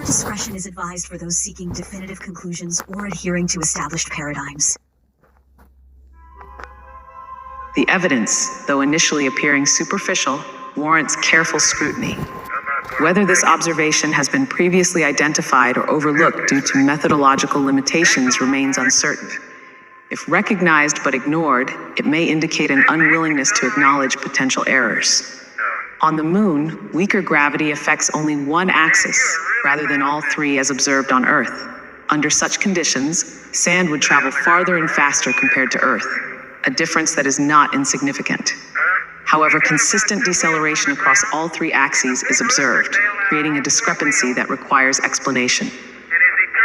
Discretion is advised for those seeking definitive conclusions or adhering to established paradigms. The evidence, though initially appearing superficial, warrants careful scrutiny. Whether this observation has been previously identified or overlooked due to methodological limitations remains uncertain. If recognized but ignored, it may indicate an unwillingness to acknowledge potential errors. On the Moon, weaker gravity affects only one axis, rather than all three as observed on Earth. Under such conditions, sand would travel farther and faster compared to Earth, a difference that is not insignificant. However, consistent deceleration across all three axes is observed, creating a discrepancy that requires explanation.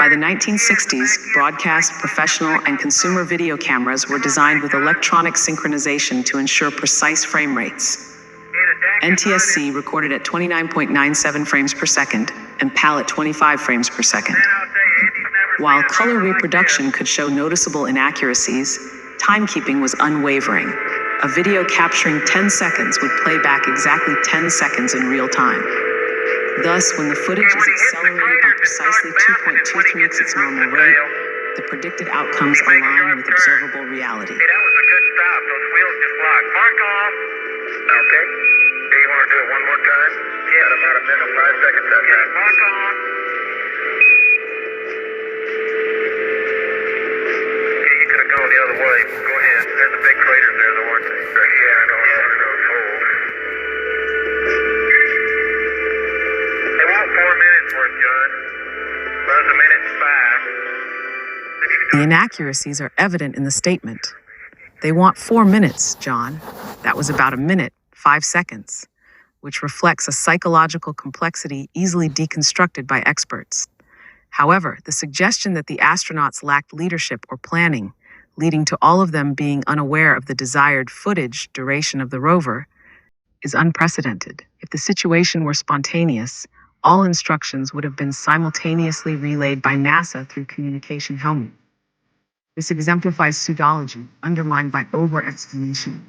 By the 1960s, broadcast, professional, and consumer video cameras were designed with electronic synchronization to ensure precise frame rates. NTSC recorded at 29.97 frames per second, and PAL at 25 frames per second. While color reproduction could show noticeable inaccuracies, timekeeping was unwavering. A video capturing 10 seconds would play back exactly 10 seconds in real time. Thus, when the footage is accelerated by precisely 2.23x its normal rate, the predicted outcomes align with observable reality. Hey, that was a good stop. Those wheels just locked. Mark off. Okay. Do you want to do it one more time? Yeah. At about a minute, 5 seconds. Okay. Mark off. Okay, you could have gone the other way. Go ahead. There's a big crater there, though, aren't there? Yeah, I know. It's one of those holes. They want 4 minutes worth, John. Well, it's a minute and 5. The inaccuracies are evident in the statement. They want 4 minutes, John. That was about a minute, 5 seconds, which reflects a psychological complexity easily deconstructed by experts. However, the suggestion that the astronauts lacked leadership or planning, leading to all of them being unaware of the desired footage duration of the rover, is unprecedented. If the situation were spontaneous, all instructions would have been simultaneously relayed by NASA through communication helmet. This exemplifies pseudology, undermined by over-explanation.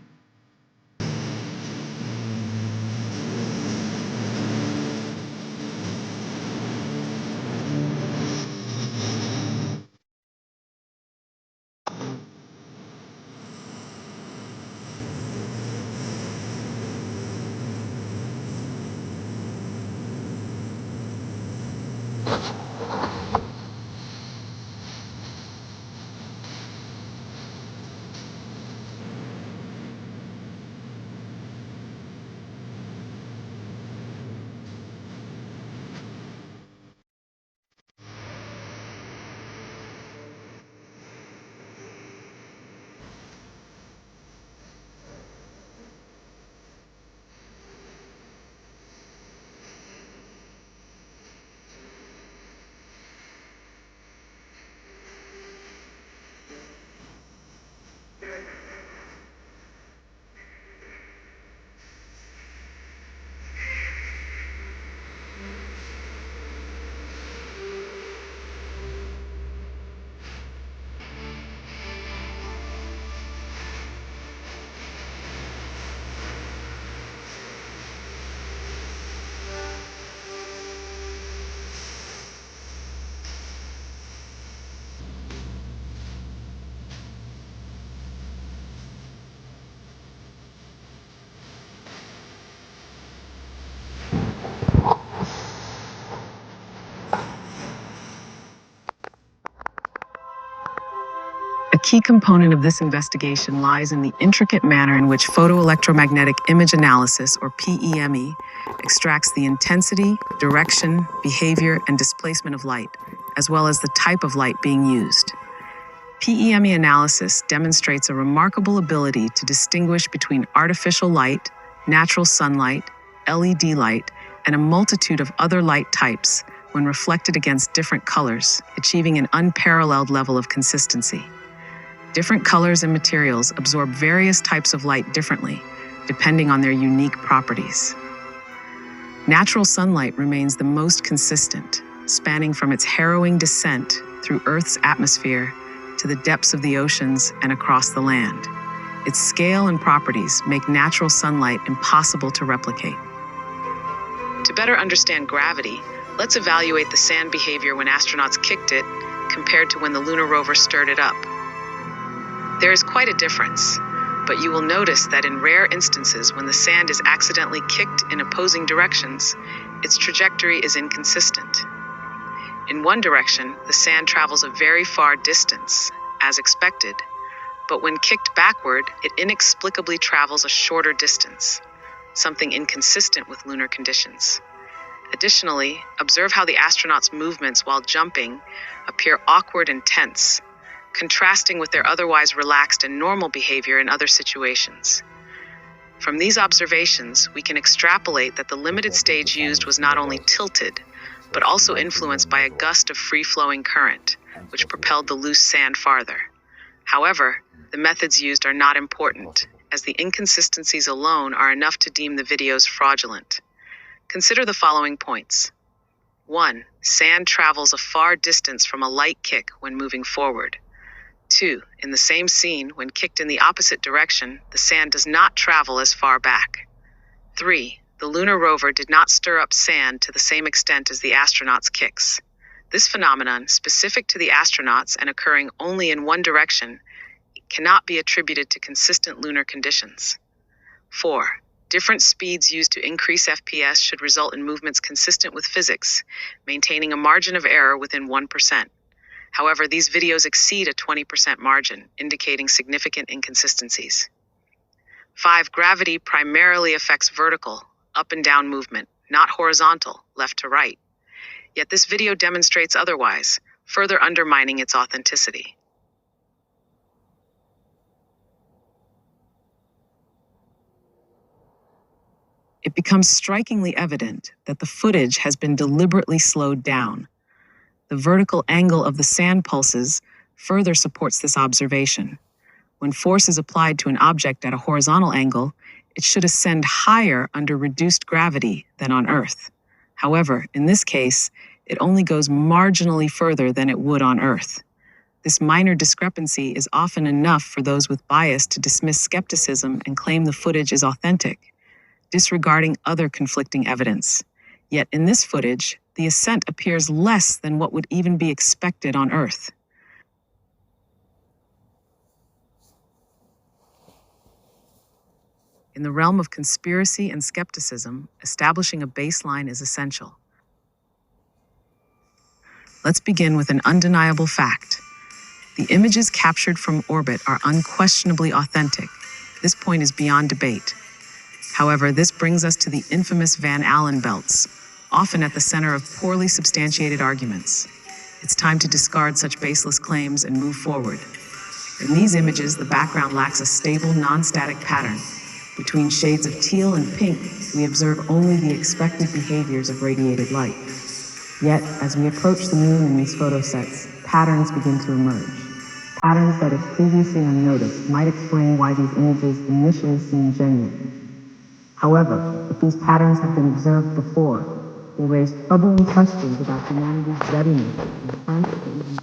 A key component of this investigation lies in the intricate manner in which photoelectromagnetic image analysis, or PEME, extracts the intensity, direction, behavior, and displacement of light, as well as the type of light being used. PEME analysis demonstrates a remarkable ability to distinguish between artificial light, natural sunlight, LED light, and a multitude of other light types when reflected against different colors, achieving an unparalleled level of consistency. Different colors and materials absorb various types of light differently, depending on their unique properties. Natural sunlight remains the most consistent, spanning from its harrowing descent through Earth's atmosphere to the depths of the oceans and across the land. Its scale and properties make natural sunlight impossible to replicate. To better understand gravity, Let's evaluate the sand behavior when astronauts kicked it compared to when the lunar rover stirred it up. There is quite a difference, but you will notice that in rare instances when the sand is accidentally kicked in opposing directions, its trajectory is inconsistent. In one direction, the sand travels a very far distance, as expected, but when kicked backward, it inexplicably travels a shorter distance, something inconsistent with lunar conditions. Additionally, observe how the astronauts' movements while jumping appear awkward and tense, contrasting with their otherwise relaxed and normal behavior in other situations. From these observations, we can extrapolate that the limited stage used was not only tilted, but also influenced by a gust of free-flowing current, which propelled the loose sand farther. However, the methods used are not important, as the inconsistencies alone are enough to deem the videos fraudulent. Consider the following points. 1. Sand travels a far distance from a light kick when moving forward. 2. In the same scene, when kicked in the opposite direction, the sand does not travel as far back. 3. The lunar rover did not stir up sand to the same extent as the astronauts' kicks. This phenomenon, specific to the astronauts and occurring only in one direction, cannot be attributed to consistent lunar conditions. 4. Different speeds used to increase FPS should result in movements consistent with physics, maintaining a margin of error within 1%. However, these videos exceed a 20% margin, indicating significant inconsistencies. 5. Gravity primarily affects vertical, up and down movement, not horizontal, left to right. Yet this video demonstrates otherwise, further undermining its authenticity. It becomes strikingly evident that the footage has been deliberately slowed down. The vertical angle of the sand pulses further supports this observation. When force is applied to an object at a horizontal angle, it should ascend higher under reduced gravity than on Earth. However, in this case, it only goes marginally further than it would on Earth. This minor discrepancy is often enough for those with bias to dismiss skepticism and claim the footage is authentic, disregarding other conflicting evidence. Yet in this footage, the ascent appears less than what would even be expected on Earth. In the realm of conspiracy and skepticism, establishing a baseline is essential. Let's begin with an undeniable fact. The images captured from orbit are unquestionably authentic. This point is beyond debate. However, this brings us to the infamous Van Allen belts, often at the center of poorly substantiated arguments. It's time to discard such baseless claims and move forward. In these images, the background lacks a stable, non-static pattern. Between shades of teal and pink, we observe only the expected behaviors of radiated light. Yet, as we approach the moon in these photo sets, patterns begin to emerge. Patterns that, if previously unnoticed, might explain why these images initially seem genuine. However, if these patterns have been observed before, they raise troubling questions about humanity's readiness and time to even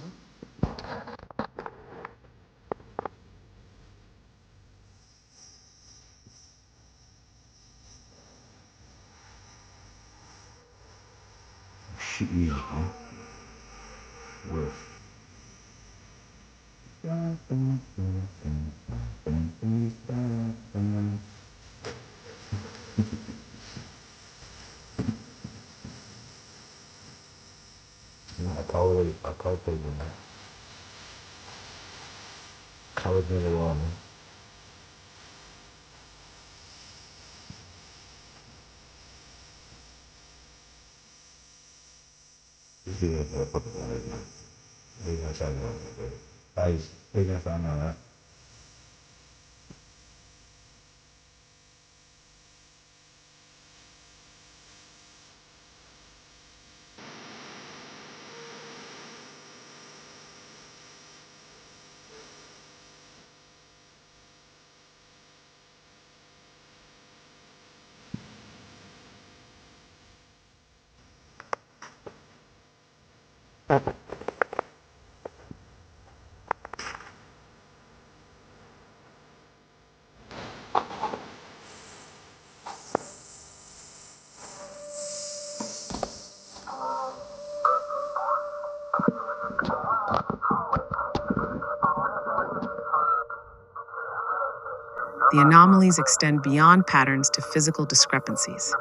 the anomalies extend beyond patterns to physical discrepancies.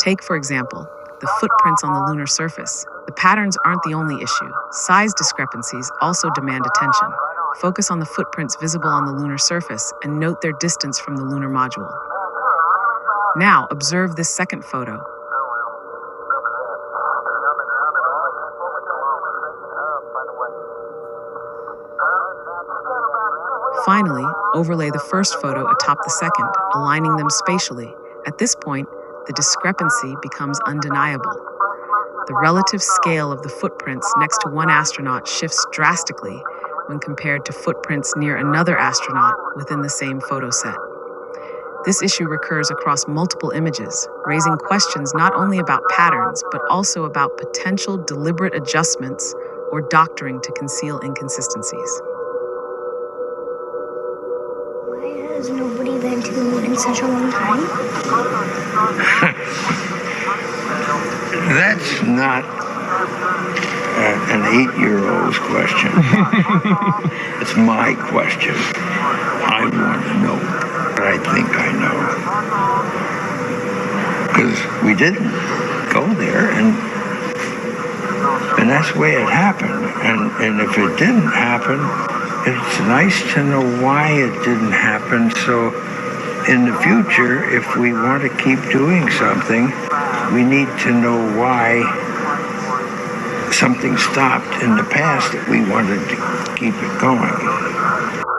Take, for example, the footprints on the lunar surface. The patterns aren't the only issue. Size discrepancies also demand attention. Focus on the footprints visible on the lunar surface and note their distance from the lunar module. Now, observe this second photo. Finally, overlay the first photo atop the second, aligning them spatially. At this point, the discrepancy becomes undeniable. The relative scale of the footprints next to one astronaut shifts drastically when compared to footprints near another astronaut within the same photo set. This issue recurs across multiple images, raising questions not only about patterns, but also about potential deliberate adjustments or doctoring to conceal inconsistencies. Why has nobody been to the moon in such a long time? That's not an 8-year-old's question. It's my question. I want to know what I think I know. Because we didn't go there, and that's the way it happened. And if it didn't happen, it's nice to know why it didn't happen. So in the future, if we want to keep doing something, we need to know why something stopped in the past that we wanted to keep it going.